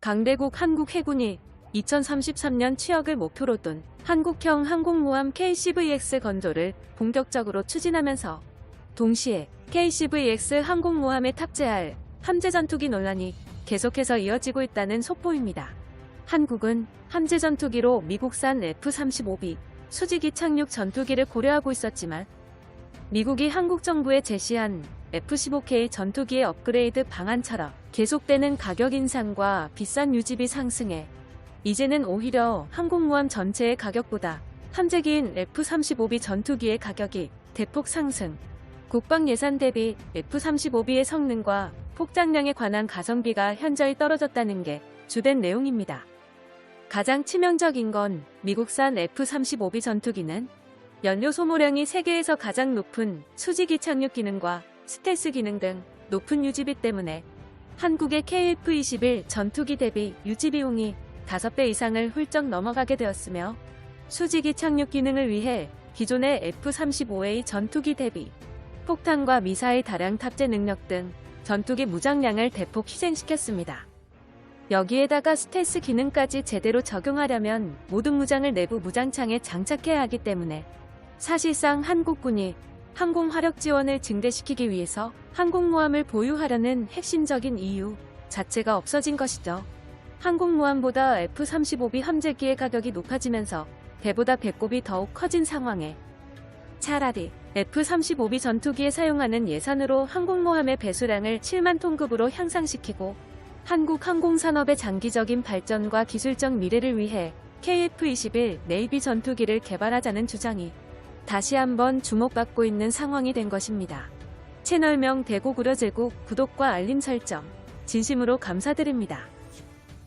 강대국 한국해군이 2033년 취역을 목표로 둔 한국형 항공모함 KCVX 건조를 본격적으로 추진하면서 동시에 KCVX 항공모함에 탑재할 함재 전투기 논란이 계속해서 이어지고 있다는 속보입니다. 한국은 함재 전투기로 미국산 F-35B 수직이 착륙 전투기를 고려하고 있었지만 미국이 한국 정부에 제시한 F-15K 전투기의 업그레이드 방안처럼 계속되는 가격 인상과 비싼 유지비 상승에 이제는 오히려 항공모함 전체의 가격보다 함재기인 F-35B 전투기의 가격이 대폭 상승, 국방 예산 대비 F-35B의 성능과 폭장량에 관한 가성비가 현저히 떨어졌다는 게 주된 내용입니다. 가장 치명적인 건 미국산 F-35B 전투기는 연료 소모량이 세계에서 가장 높은 수직이 착륙 기능과 스텔스 기능 등 높은 유지비 때문에 한국의 KF-21 전투기 대비 유지 비용이 5배 이상을 훌쩍 넘어가게 되었으며 수직이 착륙 기능을 위해 기존의 F-35A 전투기 대비 폭탄과 미사일 다량 탑재 능력 등 전투기 무장량을 대폭 희생시켰습니다. 여기에다가 스텔스 기능까지 제대로 적용하려면 모든 무장을 내부 무장창에 장착해야 하기 때문에 사실상 한국군이 항공 화력 지원을 증대시키기 위해서 항공모함을 보유하려는 핵심적인 이유 자체가 없어진 것이죠. 항공모함보다 F-35B 함재기의 가격이 높아지면서 배보다 배꼽이 더욱 커진 상황에 차라리 F-35B 전투기에 사용하는 예산으로 항공모함의 배수량을 7만 톤급으로 향상시키고 한국 항공산업의 장기적인 발전과 기술적 미래를 위해 KF-21 네이비 전투기를 개발하자는 주장이 다시 한번 주목받고 있는 상황이 된 것입니다. 채널명 대구구려제국 구독과 알림 설정 진심으로 감사드립니다.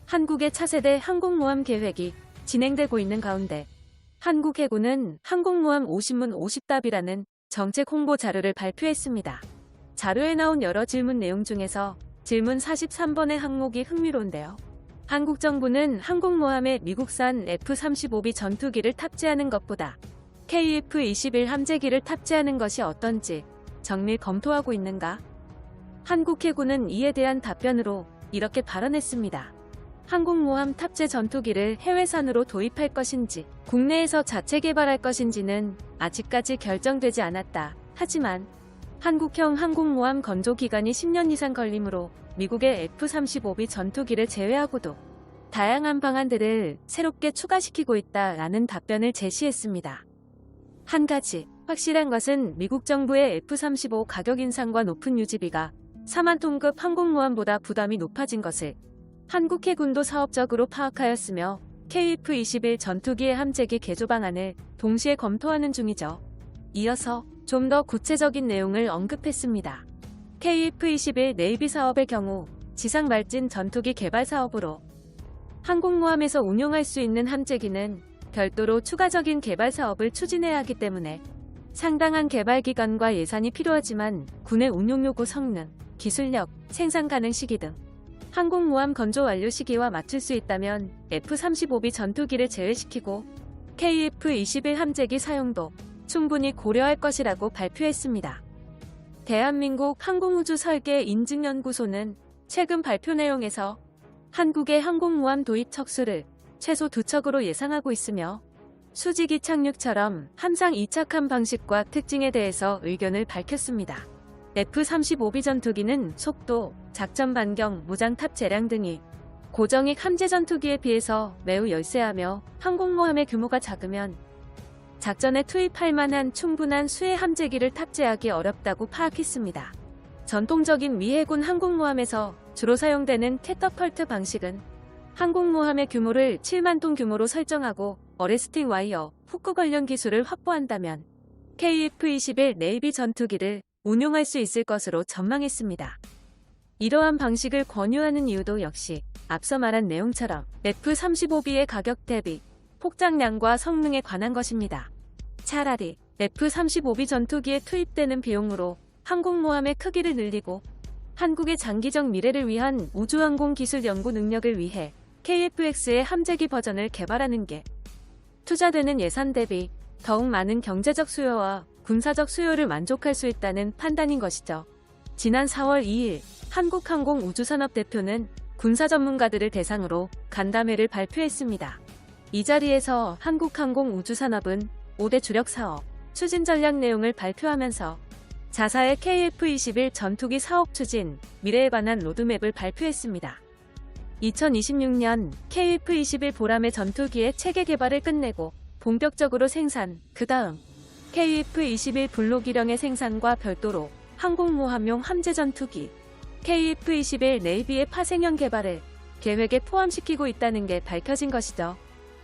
한국의 차세대 항공모함 계획이 진행되고 있는 가운데 한국해군은 항공모함 50문 50답이라는 정책 홍보 자료를 발표했습니다. 자료에 나온 여러 질문 내용 중에서 질문 43번의 항목이 흥미로운데요. 한국 정부는 항공모함에 미국산 F-35B 전투기를 탑재하는 것보다 KF-21 함재기를 탑재하는 것이 어떤지 정밀 검토하고 있는가? 한국해군은 이에 대한 답변으로 이렇게 발언했습니다. 항공모함 탑재 전투기를 해외산으로 도입할 것인지 국내에서 자체 개발할 것인지는 아직까지 결정되지 않았다. 하지만 한국형 항공모함 건조 기간이 10년 이상 걸리므로 미국의 F-35B 전투기를 제외하고도 다양한 방안들을 새롭게 추가시키고 있다라는 답변을 제시했습니다. 한 가지 확실한 것은 미국 정부의 F-35 가격 인상과 높은 유지비가 4만 톤급 항공모함보다 부담이 높아진 것을 한국해군도 사업적으로 파악하였으며 KF-21 전투기의 함재기 개조 방안을 동시에 검토하는 중이죠. 이어서 좀 더 구체적인 내용을 언급했습니다. KF-21 네이비 사업의 경우 지상 말진 전투기 개발 사업으로 항공모함에서 운용할 수 있는 함재기는 별도로 추가적인 개발 사업을 추진해야 하기 때문에 상당한 개발 기간과 예산이 필요하지만 군의 운용 요구 성능, 기술력, 생산 가능 시기 등 항공모함 건조 완료 시기와 맞출 수 있다면 F-35B 전투기를 제외시키고 KF-21 함재기 사용도 충분히 고려할 것이라고 발표했습니다. 대한민국 항공우주 설계 인증연구소는 최근 발표 내용에서 한국의 항공모함 도입 척수를 최소 2척으로 예상하고 있으며 수직이 착륙처럼 함상 이착함 방식과 특징에 대해서 의견을 밝혔습니다. F-35B 전투기는 속도, 작전 반경, 무장 탑재량 등이 고정익 함재 전투기에 비해서 매우 열세하며 항공모함의 규모가 작으면 작전에 투입할 만한 충분한 수의 함재기를 탑재하기 어렵다고 파악했습니다. 전통적인 미 해군 항공모함에서 주로 사용되는 캐터펄트 방식은 항공모함의 규모를 7만 톤 규모로 설정하고 어레스팅 와이어, 후크 관련 기술을 확보한다면 KF-21 네이비 전투기를 운용할 수 있을 것으로 전망했습니다. 이러한 방식을 권유하는 이유도 역시 앞서 말한 내용처럼 F-35B의 가격 대비 폭장량과 성능에 관한 것입니다. 차라리 F-35B 전투기에 투입되는 비용으로 항공모함의 크기를 늘리고 한국의 장기적 미래를 위한 우주항공 기술 연구 능력을 위해 KF-X의 함재기 버전을 개발하는 게 투자되는 예산 대비 더욱 많은 경제적 수요와 군사적 수요를 만족할 수 있다는 판단인 것이죠. 지난 4월 2일 한국항공우주산업 대표는 군사 전문가들을 대상으로 간담회를 발표했습니다. 이 자리에서 한국항공우주산업은 5대 주력 사업, 추진 전략 내용을 발표하면서 자사의 KF-21 전투기 사업 추진, 미래에 관한 로드맵을 발표했습니다. 2026년 KF-21 보람의 전투기의 체계 개발을 끝내고 본격적으로 생산, 그 다음 KF-21 블록일형의 생산과 별도로 항공모함용 함재 전투기 KF-21 네이비의 파생형 개발을 계획에 포함시키고 있다는 게 밝혀진 것이죠.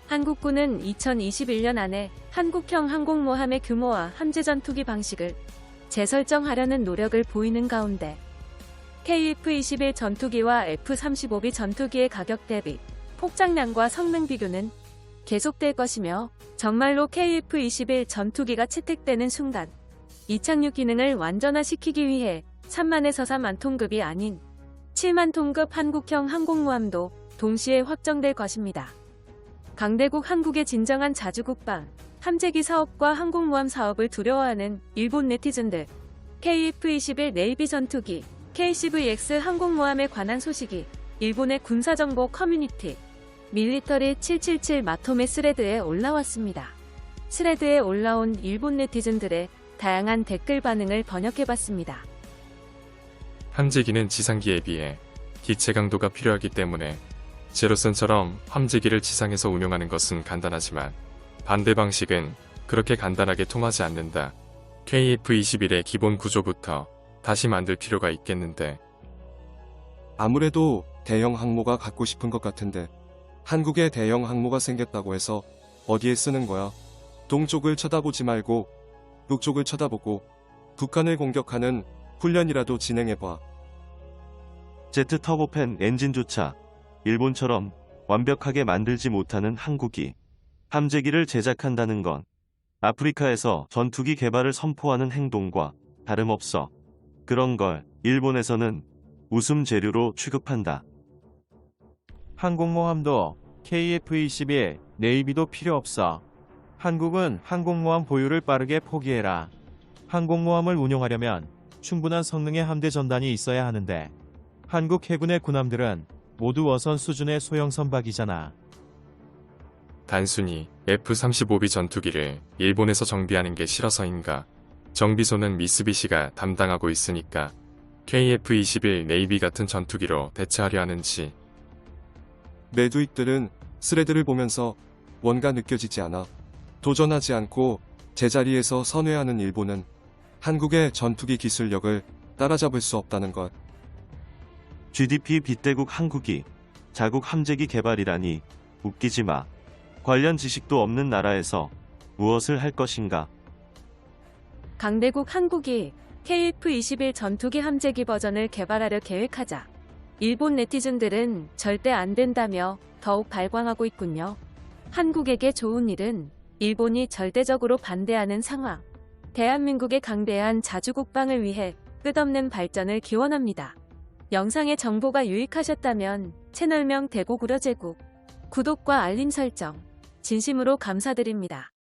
한국군은 2021년 안에 한국형 항공모함의 규모와 함재 전투기 방식을 재설정하려는 노력을 보이는 가운데 KF-21 전투기와 F-35B 전투기의 가격 대비 폭장량과 성능 비교는 계속될 것이며 정말로 KF-21 전투기가 채택되는 순간 이착륙 기능을 완전화시키기 위해 3만에서 4만 톤급이 아닌 7만 톤급 한국형 항공모함도 동시에 확정될 것입니다. 강대국 한국의 진정한 자주국방, 함재기 사업과 항공모함 사업을 두려워하는 일본 네티즌들, KF-21 네이비 전투기, KCVX 항공모함에 관한 소식이 일본의 군사정보 커뮤니티 밀리터리 777 마토메 스레드에 올라왔습니다. 스레드에 올라온 일본 네티즌들의 다양한 댓글 반응을 번역해봤습니다. 함재기는 지상기에 비해 기체 강도가 필요하기 때문에 제로선처럼 함재기를 지상에서 운용하는 것은 간단하지만 반대 방식은 그렇게 간단하게 통하지 않는다. KF-21의 기본 구조부터 다시 만들 필요가 있겠는데. 아무래도 대형 항모가 갖고 싶은 것 같은데 한국에 대형 항모가 생겼다고 해서 어디에 쓰는 거야? 동쪽을 쳐다보지 말고 북쪽을 쳐다보고 북한을 공격하는 훈련이라도 진행해봐. 제트 터보팬 엔진조차 일본처럼 완벽하게 만들지 못하는 한국이 함재기를 제작한다는 건 아프리카에서 전투기 개발을 선포하는 행동과 다름없어. 그런 걸 일본에서는 웃음 재료로 취급한다. 항공모함도 KF-21 네이비도 필요 없어. 한국은 항공모함 보유를 빠르게 포기해라. 항공모함을 운용하려면 충분한 성능의 함대 전단이 있어야 하는데 한국 해군의 군함들은 모두 어선 수준의 소형 선박이잖아. 단순히 F-35B 전투기를 일본에서 정비하는 게 싫어서인가? 정비소는 미쓰비시가 담당하고 있으니까 KF-21 네이비 같은 전투기로 대체하려 하는지. 매두익들은 스레드를 보면서 뭔가 느껴지지 않아. 도전하지 않고 제자리에서 선회하는 일본은 한국의 전투기 기술력을 따라잡을 수 없다는 것. GDP 빗대국 한국이 자국 함재기 개발이라니 웃기지 마. 관련 지식도 없는 나라에서 무엇을 할 것인가? 강대국 한국이 KF-21 전투기 함재기 버전을 개발하려 계획하자 일본 네티즌들은 절대 안 된다며 더욱 발광하고 있군요. 한국에게 좋은 일은 일본이 절대적으로 반대하는 상황. 대한민국의 강대한 자주국방을 위해 끝없는 발전을 기원합니다. 영상의 정보가 유익하셨다면 채널명 대고구려제국 구독과 알림 설정 진심으로 감사드립니다.